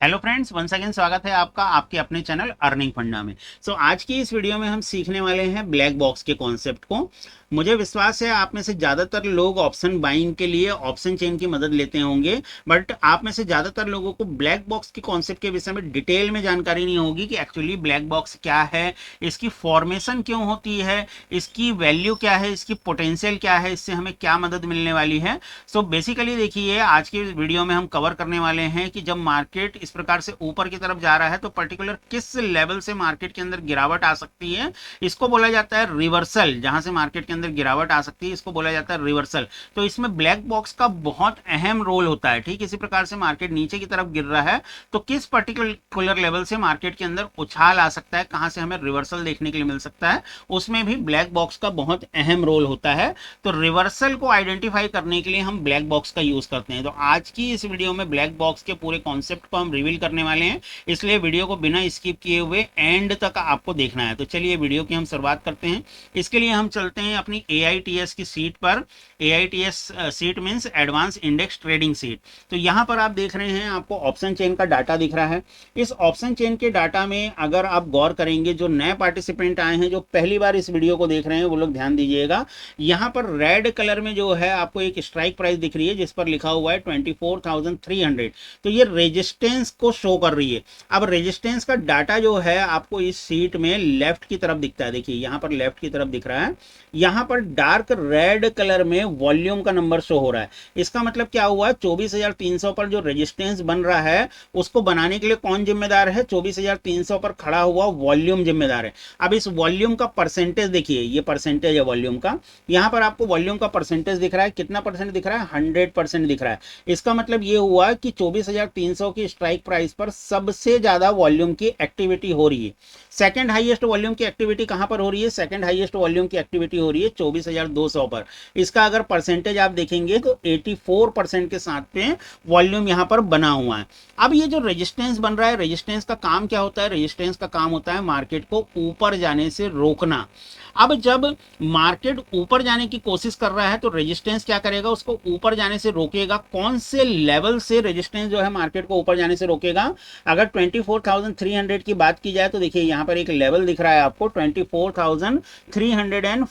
Hello friends, once again स्वागत है आपका आपके अपने चैनल अर्निंग फंडा में। आज की इस वीडियो में हम सीखने वाले हैं ब्लैक बॉक्स के कॉन्सेप्ट को। मुझे विश्वास है आप में से ज़्यादातर लोग ऑप्शन बाइंग के लिए ऑप्शन चेन की मदद लेते होंगे, बट आप में से ज़्यादातर लोगों को ब्लैक बॉक्स के कॉन्सेप्ट के विषय में डिटेल में जानकारी नहीं होगी कि एक्चुअली ब्लैक बॉक्स क्या है, इसकी फॉर्मेशन क्यों होती है, इसकी वैल्यू क्या है, इसकी पोटेंशियल क्या है, इससे हमें क्या मदद मिलने वाली है। बेसिकली देखिए, आज की वीडियो में हम कवर करने वाले हैं कि जब मार्केट इस प्रकार से ऊपर की तरफ जा रहा है तो पर्टिकुलर किस लेवल से मार्केट के अंदर गिरावट आ सकती है। इसको बोला जाता है रिवर्सल। जहां से मार्केट के अंदर गिरावट आ सकती है इसको बोला जाता है रिवर्सल। तो इसमें ब्लैक बॉक्स का बहुत अहम रोल होता है। ठीक इसी प्रकार से मार्केट नीचे की तरफ गिर रहा है तो किस पर्टिकुलर लेवल से मार्केट के अंदर उछाल आ सकता है, कहां से हमें रिवर्सल देखने के लिए मिल सकता है, उसमें भी ब्लैक बॉक्स का बहुत अहम रोल होता है। तो रिवर्सल को आइडेंटिफाई करने के लिए हम ब्लैक बॉक्स का यूज करते हैं। तो आज की इस वीडियो में ब्लैक बॉक्स के पूरे कॉन्सेप्ट को हम रिवील करने वाले हैं, इसलिए वीडियो को बिना स्किप किए हुए एंड तक आपको देखना है। तो चलिए वीडियो की हम शुरुआत करते हैं। इसके लिए हम चलते हैं अपनी AITS की सीट पर। AITS seat means advance index trading seat. तो यहां पर आप देख रहे हैं, आपको ऑप्शन चेन का डाटा दिख रहा है। इस ऑप्शन चेन के डाटा में अगर आप गौर करेंगे, जो नए पार्टिसिपेंट आए हैं, जो पहली बार इस वीडियो को देख रहे हैं, वो लोग ध्यान दीजिएगा। यहां पर रेड कलर में जो है आपको एक स्ट्राइक प्राइस दिख रही है जिस पर लिखा हुआ है 24,300। तो ये रेजिस्टेंस को शो कर रही है। अब रेजिस्टेंस का डाटा जो है आपको इस सीट में लेफ्ट की तरफ दिखता है। देखिए यहां पर लेफ्ट की तरफ दिख रहा है। यहां पर डार्क रेड कलर में वॉल्यूम का नंबर शो हो रहा है। इसका मतलब क्या हुआ, 24,300 पर जो रेजिस्टेंस बन रहा है उसको बनाने के लिए कौन जिम्मेदार है? 24,300 पर खड़ा हुआ वॉल्यूम जिम्मेदार है। अब इस वॉल्यूम का परसेंटेज देखिए, ये परसेंटेज है वॉल्यूम का। यहां पर आपको वॉल्यूम का परसेंटेज दिख रहा है। कितना परसेंट दिख रहा है? 100% दिख रहा है। इसका मतलब ये हुआ कि 24,300 की स्ट्राइक प्राइस पर सबसे ज्यादा वॉल्यूम की एक्टिविटी हो रही है। सेकंड हाईएस्ट वॉल्यूम की एक्टिविटी कहां पर हो रही है? सेकंड हाईएस्ट वॉल्यूम की एक्टिविटी हो रही है 24,200 पर। इसका अगर परसेंटेज आप देखेंगे तो 84% के साथ पे वॉल्यूम यहां पर बना हुआ है। अब ये जो रेजिस्टेंस बन रहा है, रेजिस्टेंस का काम क्या होता है? रेजिस्टेंस का काम होता है मार्केट को ऊपर जाने से रोकना। अब जब मार्केट ऊपर जाने की कोशिश कर रहा है तो रेजिस्टेंस क्या करेगा? उसको ऊपर जाने से रोकेगा। कौन से लेवल से रेजिस्टेंस जो है मार्केट को ऊपर जाने से रोकेगा? अगर 24,300 की बात की जाए तो देखिए यहां पर एक लेवल दिख रहा है आपको 24,314।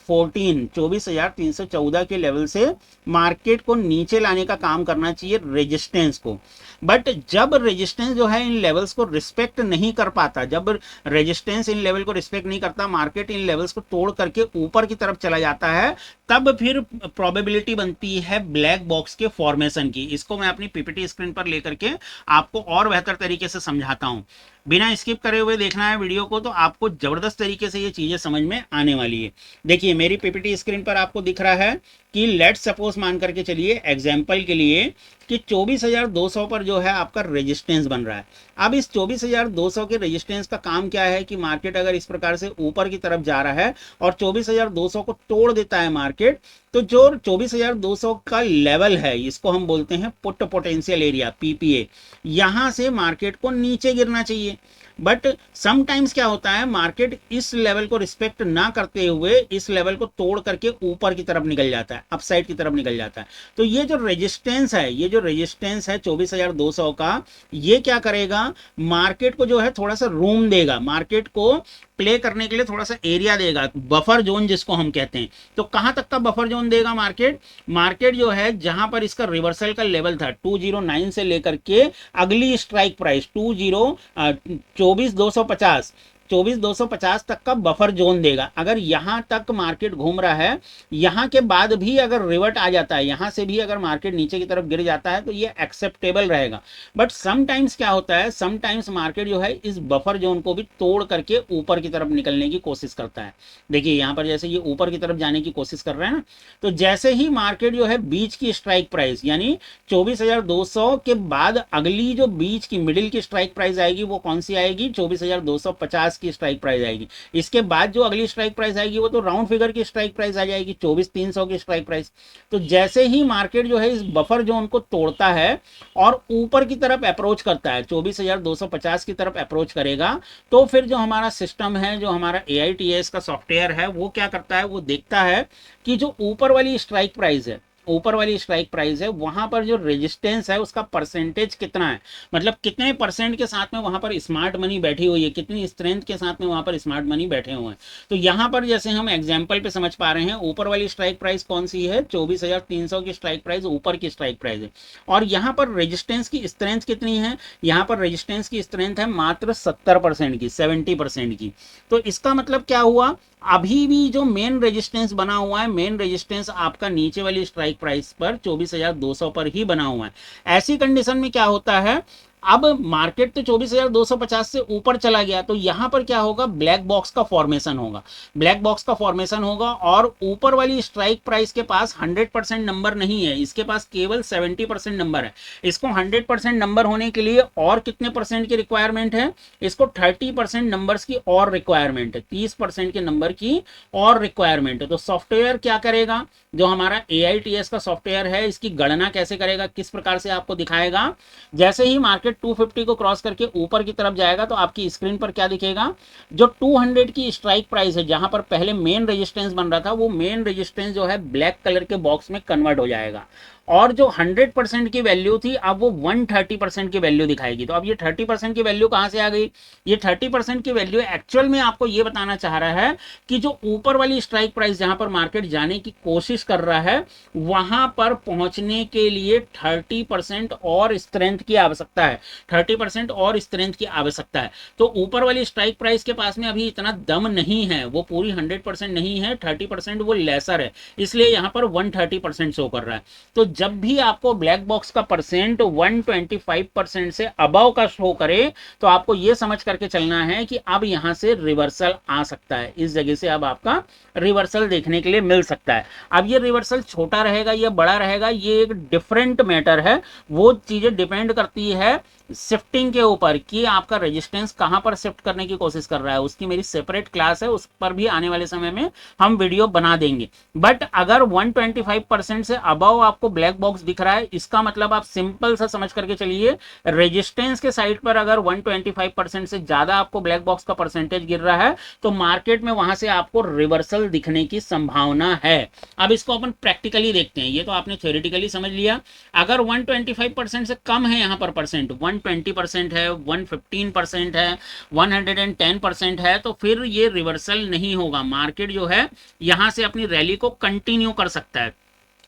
24,314 के लेवल से मार्केट को नीचे लाने का काम करना चाहिए रेजिस्टेंस को। बट जब रेजिस्टेंस जो है इन लेवल्स को रिस्पेक्ट नहीं कर पाता, जब रेजिस्टेंस इन लेवल को रिस्पेक्ट नहीं करता, मार्केट इन लेवल्स को तोड़ करके ऊपर की तरफ चला जाता है, तब फिर प्रोबेबिलिटी बनती है ब्लैक बॉक्स के फॉर्मेशन की। इसको मैं अपनी पीपीटी स्क्रीन पर लेकर के आपको और बेहतर तरीके से समझाता हूं। बिना स्किप करे हुए देखना है वीडियो को, तो आपको जबरदस्त तरीके से ये चीजें समझ में आने वाली है। देखिए मेरी पीपीटी स्क्रीन पर आपको दिख रहा है कि लेट सपोज मान करके चलिए एग्जांपल के लिए कि 24,200 पर जो है आपका रेजिस्टेंस बन रहा है। अब इस 24,200 के रेजिस्टेंस का काम क्या है कि मार्केट अगर इस प्रकार से ऊपर की तरफ जा रहा है और 24,200 को तोड़ देता है मार्केट, तो जो 24,200 का लेवल है इसको हम बोलते हैं पुट पोटेंशियल एरिया, PPA। यहां से मार्केट को नीचे गिरना चाहिए। बट समटाइम्स क्या होता है, मार्केट इस लेवल को रिस्पेक्ट ना करते हुए इस लेवल को तोड़ करके ऊपर की तरफ निकल जाता है, अपसाइड की तरफ निकल जाता है। तो ये जो रेजिस्टेंस है, ये जो रेजिस्टेंस है 24,200 का, ये क्या करेगा? मार्केट को जो है थोड़ा सा रूम देगा, मार्केट को प्ले करने के लिए थोड़ा सा एरिया देगा, बफर जोन जिसको हम कहते हैं। तो कहां तक का बफर जोन देगा मार्केट? मार्केट जो है जहां पर इसका रिवर्सल का लेवल था 209 से लेकर के अगली स्ट्राइक प्राइस 24,250 24,250 तक का बफर जोन देगा। अगर यहां तक मार्केट घूम रहा है, यहां के बाद भी अगर रिवर्ट आ जाता है, यहां से भी अगर मार्केट नीचे की तरफ गिर जाता है तो ये एक्सेप्टेबल रहेगा। बट समटाइम्स क्या होता है, समटाइम्स मार्केट जो है इस बफर जोन को भी तोड़ करके ऊपर की तरफ निकलने की कोशिश करता है। देखिए यहां पर जैसे ये ऊपर की तरफ जाने की कोशिश कर रहा है ना, तो जैसे ही मार्केट जो है बीच की स्ट्राइक प्राइस यानी 24,200 के बाद अगली जो बीच की मिडिल की स्ट्राइक प्राइस आएगी वो कौन सी आएगी? 24,250 की स्ट्राइक प्राइस आएगी। इसके बाद जो अगली स्ट्राइक प्राइस आएगी वो तो राउंड फिगर की स्ट्राइक प्राइस आ जाएगी 24,300 की स्ट्राइक प्राइस। तो जैसे ही मार्केट जो है इस बफर जोन को तोड़ता है और ऊपर की तरफ अप्रोच करता है, 24,250 की तरफ अप्रोच करेगा, तो फिर जो हमारा सिस्टम है, जो हमारा AITS का सॉफ्टवेयर है, वो क्या करता है? वो देखता है कि जो ऊपर वाली स्ट्राइक प्राइस है ऊपर वाली स्ट्राइक प्राइस है वहां पर जो रेजिस्टेंस है उसका परसेंटेज कितना है, मतलब कितने परसेंट के साथ में वहां पर स्मार्ट मनी बैठी हुई है, कितनी स्ट्रेंथ के साथ में वहां पर स्मार्ट मनी बैठे हुए हैं। तो यहां पर जैसे हम एग्जाम्पल पे समझ पा रहे हैं, ऊपर वाली स्ट्राइक प्राइस कौन सी है, 24,300 की स्ट्राइक प्राइस ऊपर की स्ट्राइक प्राइस है। और यहां पर रेजिस्टेंस की स्ट्रेंथ कितनी है, यहां पर रेजिस्टेंस की स्ट्रेंथ है मात्र 70% की, 70% की। तो इसका मतलब क्या हुआ, अभी भी जो मेन रेजिस्टेंस बना हुआ है, मेन रेजिस्टेंस आपका नीचे वाली स्ट्राइक प्राइस पर 24,200 पर ही बना हुआ है। ऐसी कंडीशन में क्या होता है, अब मार्केट तो 24,250 से ऊपर चला गया, तो यहां पर क्या होगा, ब्लैक बॉक्स का फॉर्मेशन होगा, ब्लैक बॉक्स का फॉर्मेशन होगा। और ऊपर वाली स्ट्राइक प्राइस के पास 100% नंबर नहीं है, इसके पास केवल 70% नंबर है। इसको 100% नंबर होने के लिए और कितने परसेंट की रिक्वायरमेंट है, इसको 30% नंबर्स की और रिक्वायरमेंट है, 30% के नंबर की और रिक्वायरमेंट है। तो सॉफ्टवेयर क्या करेगा, जो हमारा AITS का सॉफ्टवेयर है, इसकी गणना कैसे करेगा, किस प्रकार से आपको दिखाएगा, जैसे ही मार्केट 250 को क्रॉस करके ऊपर की तरफ जाएगा तो आपकी स्क्रीन पर क्या दिखेगा, जो 200 की स्ट्राइक प्राइस है जहां पर पहले मेन रेजिस्टेंस बन रहा था, वो मेन रेजिस्टेंस जो है ब्लैक कलर के बॉक्स में कन्वर्ट हो जाएगा। और जो 100% की वैल्यू थी अब वो 130% की वैल्यू दिखाएगी। तो अब ये 30% की वैल्यू कहां से आ गई, ये 30% की वैल्यू एक्चुअल में आपको ये बताना चाह रहा है कि जो ऊपर वाली स्ट्राइक प्राइस जहां पर मार्केट जाने की कोशिश कर रहा है, वहां पर पहुंचने के लिए 30% और स्ट्रेंथ की आवश्यकता है, 30% और स्ट्रेंथ की आवश्यकता है। तो ऊपर वाली स्ट्राइक प्राइस के पास में अभी इतना दम नहीं है, वो पूरी 100% नहीं है, 30% वो लेसर है, इसलिए यहां पर 130% शो कर रहा है। तो जब भी आपको ब्लैक बॉक्स का परसेंट 125% से अबव का शो करे, तो आपको यह समझ करके चलना है कि अब यहां से रिवर्सल आ सकता है, इस जगह से अब आपका रिवर्सल देखने के लिए मिल सकता है। अब ये रिवर्सल छोटा रहेगा या बड़ा रहेगा, ये एक डिफरेंट मैटर है, वो चीजें डिपेंड करती है शिफ्टिंग के ऊपर कि आपका रेजिस्टेंस कहां पर शिफ्ट करने की कोशिश कर रहा है। उसकी मेरी सेपरेट क्लास है, उस पर भी आने वाले समय में हम वीडियो बना देंगे। बट अगर 125% से अबव आपको ब्लैक बॉक्स दिख रहा है, इसका मतलब आप सिंपल सा समझ करके चलिए, रेजिस्टेंस के साइड पर अगर 125% से ज्यादा आपको ब्लैक बॉक्स का परसेंटेज गिर रहा है, तो मार्केट में वहां से आपको रिवर्सल दिखने की संभावना है। अब इसको अपन प्रैक्टिकली देखते हैं, ये तो आपने थ्योरेटिकली समझ लिया। अगर 125% से कम है यहां पर परसेंट, 120% है, 115% है, 110% है, तो फिर ये रिवर्सल नहीं होगा। मार्केट जो है यहां से अपनी रैली को कंटिन्यू कर सकता है,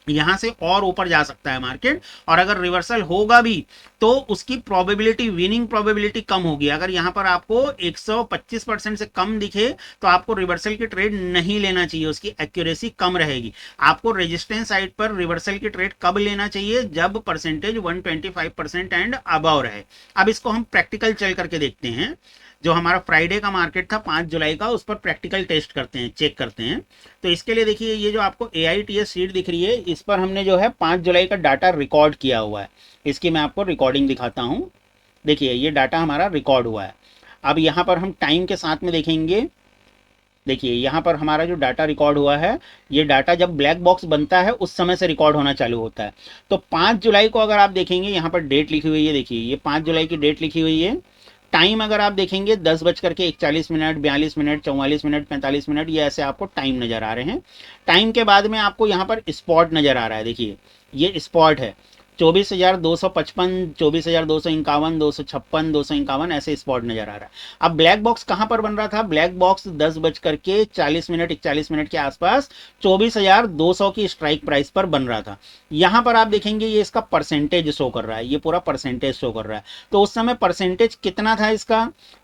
यहां से और ऊपर जा सकता है मार्केट। और अगर रिवर्सल होगा भी तो उसकी प्रोबेबिलिटी, विनिंग प्रोबेबिलिटी कम होगी। अगर यहां पर आपको 125% से कम दिखे तो आपको रिवर्सल की ट्रेड नहीं लेना चाहिए, उसकी एक्यूरेसी कम रहेगी। आपको रेजिस्टेंस साइड पर रिवर्सल की ट्रेड कब लेना चाहिए, जब परसेंटेज 125% एंड अबव रहे। अब इसको हम प्रैक्टिकल चल करके देखते हैं। जो हमारा फ्राइडे का मार्केट था 5 जुलाई का, उस पर प्रैक्टिकल टेस्ट करते हैं, चेक करते हैं। तो इसके लिए देखिए, ये जो आपको AITS शीट दिख रही है, इस पर हमने जो है 5 जुलाई का डाटा रिकॉर्ड किया हुआ है। इसकी मैं आपको रिकॉर्डिंग दिखाता हूं। देखिए ये डाटा हमारा रिकॉर्ड हुआ है। अब यहां पर हम टाइम के साथ में देखेंगे। देखिए यहाँ पर हमारा जो डाटा रिकॉर्ड हुआ है, ये डाटा जब ब्लैक बॉक्स बनता है उस समय से रिकॉर्ड होना चालू होता है। तो 5 जुलाई को अगर आप देखेंगे, यहाँ पर डेट लिखी हुई है, देखिए ये 5 जुलाई की डेट लिखी हुई है। टाइम अगर आप देखेंगे 10:41, 42 मिनट, 44 मिनट, 45 मिनट, ये ऐसे आपको टाइम नजर आ रहे हैं। टाइम के बाद में आपको यहाँ पर स्पॉट नजर आ रहा है, देखिए ये स्पॉट है। 24,255, 24,251, 256, 251 ऐसे स्पॉट नजर आ रहा है। अब ब्लैक बॉक्स कहां पर बन रहा था, ब्लैक बॉक्स 10:40 मिनट, 41 मिनट के आसपास 24,200 की स्ट्राइक प्राइस पर बन रहा था। यहां पर आप देखेंगे ये इसका परसेंटेज शो कर रहा है, ये पूरा परसेंटेज शो कर रहा है। तो उस समय परसेंटेज कितना था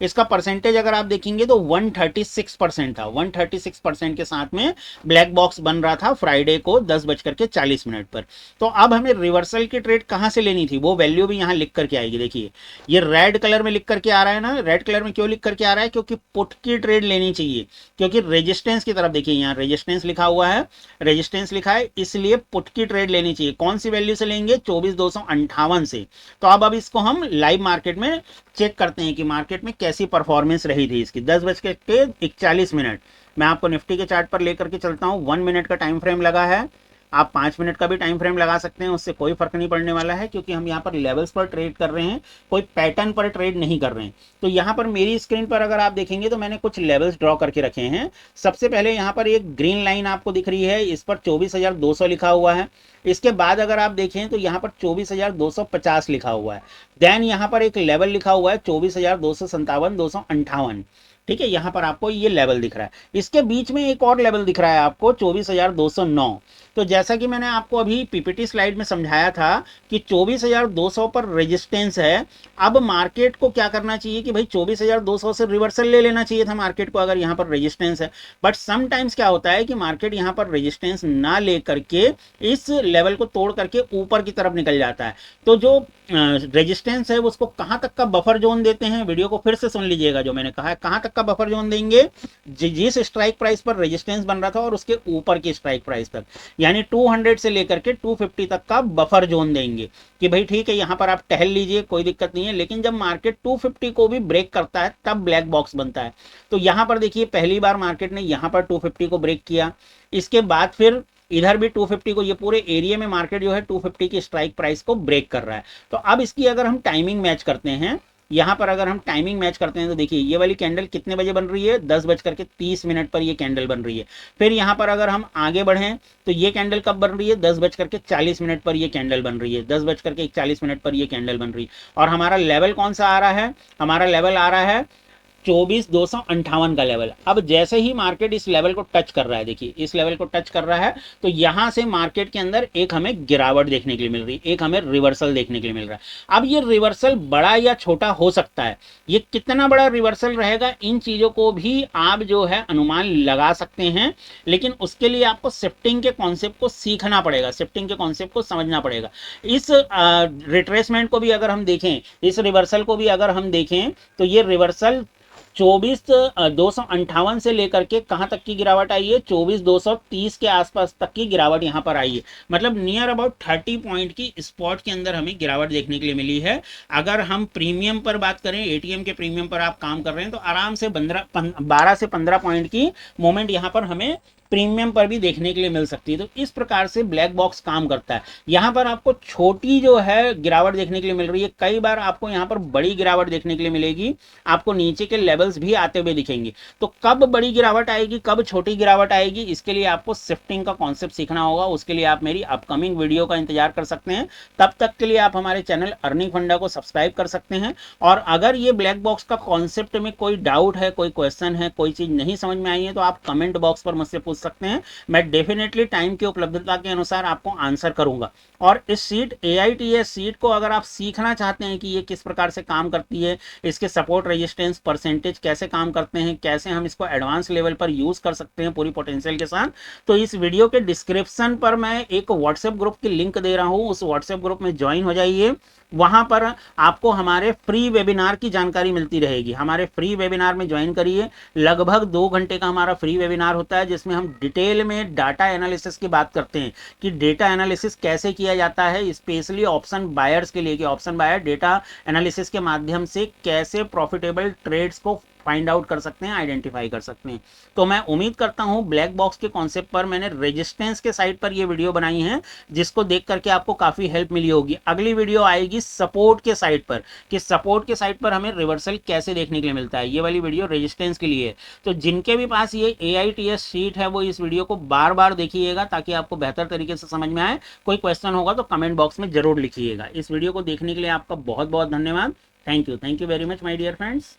इसका परसेंटेज अगर आप देखेंगे तो 136% था। 136% के साथ में ब्लैक बॉक्स बन रहा था फ्राइडे को 10:40 पर। तो अब हमें रिवर्सल की ट्रेड कहां से लेनी थी, वो वैल्यू भी यहां लिख करके आएगी। देखिए ये रेड कलर में लिख करके आ रहा है ना, रेड कलर में क्यों लिख करके आ रहा है, क्योंकि पुट की ट्रेड लेनी चाहिए। क्योंकि रेजिस्टेंस की तरफ देखिए, यहाँ रेजिस्टेंस लिखा हुआ है, रेजिस्टेंस लिखा है, इसलिए पुट की ट्रेड लेनी चाहिए। कौन सी वैल्यू से लेंगे, 24,258 से। तो अब इसको हम लाइव मार्केट में चेक करते हैं कि मार्केट में कैसी परफॉर्मेंस रही थी इसकी। 10:41 मैं आपको निफ्टी के चार्ट पर लेकर के चलता हूं। 1 मिनट का टाइम फ्रेम लगा है। आप 5 मिनट का भी टाइम फ्रेम लगा सकते हैं, उससे कोई फर्क नहीं पड़ने वाला है, क्योंकि हम यहाँ पर लेवल्स पर ट्रेड कर रहे हैं, कोई पैटर्न पर ट्रेड नहीं कर रहे हैं। तो यहाँ पर मेरी स्क्रीन पर अगर आप देखेंगे तो मैंने कुछ लेवल्स ड्रॉ करके रखे हैं। सबसे पहले यहाँ पर एक ग्रीन लाइन आपको दिख रही है, इस पर 24,200 लिखा हुआ है। इसके बाद अगर आप देखें तो यहाँ पर 24,250 लिखा हुआ है। देन यहाँ पर एक लेवल लिखा हुआ है 24,257, 258। ठीक है, यहां पर आपको ये लेवल दिख रहा है। इसके बीच में एक और लेवल दिख रहा है आपको 24,209। तो जैसा कि मैंने आपको अभी पीपीटी स्लाइड में समझाया था कि 24,200 पर रेजिस्टेंस है। अब मार्केट को क्या करना चाहिए कि भाई 24,200 से रिवर्सल ले लेना चाहिए था मार्केट को, अगर यहाँ पर रेजिस्टेंस है। बट समटाइम्स क्या होता है कि मार्केट यहाँ पर रेजिस्टेंस ना ले करके इस लेवल को तोड़ करके ऊपर की तरफ निकल जाता है। तो जो रेजिस्टेंस है उसको कहां तक का बफर जोन देते हैं, वीडियो को फिर से सुन लीजिएगा। जो मैंने कहा है कहां तक का बफर जोन देंगे, जिस स्ट्राइक प्राइस पर रेजिस्टेंस बन रहा था और उसके ऊपर की स्ट्राइक प्राइस तक, यानी 200 से लेकर के 250 तक का बफर जोन देंगे कि भाई ठीक है यहां पर आप टहल लीजिए, कोई दिक्कत नहीं है। लेकिन जब मार्केट 250 को भी ब्रेक करता है तब ब्लैक बॉक्स बनता है। तो यहां पर देखिए पहली बार मार्केट ने यहां पर 250 को ब्रेक किया, इसके बाद फिर इधर भी 250 को, ये पूरे एरिया में मार्केट जो है 250 की स्ट्राइक प्राइस को ब्रेक कर रहा है। तो अब इसकी अगर हम टाइमिंग मैच करते हैं, यहां पर अगर हम टाइमिंग मैच करते हैं तो देखिए ये वाली कैंडल कितने बजे बन रही है, 10:30 पर ये कैंडल बन रही है। फिर यहां पर अगर हम आगे बढ़ें तो ये कैंडल कब बन रही है, 10:40 पर ये कैंडल बन रही है, 10:41 पर ये कैंडल बन रही है। और हमारा लेवल कौन सा आ रहा है, हमारा लेवल आ रहा है 24,258 का लेवल। अब जैसे ही मार्केट इस लेवल को टच कर रहा है, देखिए इस लेवल को टच कर रहा है, तो यहां से मार्केट के अंदर एक हमें गिरावट देखने के लिए मिल रही है, एक हमें रिवर्सल देखने के लिए मिल रहा है। अब ये रिवर्सल बड़ा या छोटा हो सकता है, ये कितना बड़ा रिवर्सल रहेगा इन चीजों को भी आप जो है अनुमान लगा सकते हैं। लेकिन उसके लिए आपको शिफ्टिंग के कॉन्सेप्ट को सीखना पड़ेगा, शिफ्टिंग के कॉन्सेप्ट को समझना पड़ेगा। इस रिट्रेसमेंट को भी अगर हम देखें, इस रिवर्सल को भी अगर हम देखें, तो ये रिवर्सल 24,258 से लेकर के कहां तक की गिरावट आई है, 24,230 के आसपास तक की गिरावट यहां पर आई है। मतलब नियर अबाउट 30 पॉइंट की स्पॉट के अंदर हमें गिरावट देखने के लिए मिली है। अगर हम प्रीमियम पर बात करें, एटीएम के प्रीमियम पर आप काम कर रहे हैं, तो आराम से 12 से 15 पॉइंट की मूवमेंट यहां पर हमें प्रीमियम पर भी देखने के लिए मिल सकती है। तो इस प्रकार से ब्लैक बॉक्स काम करता है। यहां पर आपको छोटी जो है गिरावट देखने के लिए मिल रही है, कई बार आपको यहां पर बड़ी गिरावट देखने के लिए मिलेगी, आपको नीचे के लेवल्स भी आते हुए दिखेंगे। तो कब बड़ी गिरावट आएगी, कब छोटी गिरावट आएगी, इसके लिए आपको शिफ्टिंग का कॉन्सेप्ट सीखना होगा। उसके लिए आप मेरी अपकमिंग वीडियो का इंतजार कर सकते हैं। तब तक के लिए आप हमारे चैनल अर्निंग फंडा को सब्सक्राइब कर सकते हैं। और अगर ये ब्लैक बॉक्स का कॉन्सेप्ट में कोई डाउट है, कोई क्वेश्चन है, कोई चीज नहीं समझ में आई है, तो आप कमेंट बॉक्स पर मुझसे पूछ सकते हैं। मैं डेफिनेटली टाइम की उपलब्धता के अनुसार आपको आंसर करूंगा। और इस सीट AITS सीट को अगर आप सीखना चाहते हैं कि ये किस प्रकार से काम करती है, इसके सपोर्ट रेजिस्टेंस परसेंटेज कैसे काम करते हैं, कैसे हम इसको एडवांस लेवल पर यूज कर सकते हैं पूरी पोटेंशियल के साथ, तो इस वीडियो के डिस्क्रिप्शन पर मैं एक व्हाट्सएप ग्रुप की लिंक दे रहा हूं। उस व्हाट्सएप ग्रुप में ज्वाइन हो जाइए। वहां पर आपको हमारे फ्री वेबिनार की जानकारी मिलती रहेगी। हमारे फ्री वेबिनार में ज्वाइन करिए। लगभग 2 घंटे का हमारा फ्री वेबिनार होता है, जिसमें हम डिटेल में डाटा एनालिसिस की बात करते हैं कि डेटा एनालिसिस कैसे किया जाता है, स्पेशली ऑप्शन बायर्स के लिए, कि ऑप्शन बायर डेटा एनालिसिस के माध्यम से कैसे प्रॉफिटेबल ट्रेड्स को फाइंड आउट कर सकते हैं, आइडेंटिफाई कर सकते हैं। तो मैं उम्मीद करता हूं ब्लैक बॉक्स के कॉन्सेप्ट पर मैंने रेजिस्टेंस के साइड पर ये वीडियो बनाई है, जिसको देख करके आपको काफी हेल्प मिली होगी। अगली वीडियो आएगी सपोर्ट के साइड पर, कि सपोर्ट के साइड पर हमें रिवर्सल कैसे देखने के लिए मिलता है। ये वाली वीडियो रेजिस्टेंस के लिए है। तो जिनके भी पास ये AITS शीट है वो इस वीडियो को बार बार देखिएगा, ताकि आपको बेहतर तरीके से समझ में आए। कोई क्वेश्चन होगा तो कमेंट बॉक्स में जरूर लिखिएगा। इस वीडियो को देखने के लिए आपका बहुत बहुत धन्यवाद। Thank you very much my dear friends.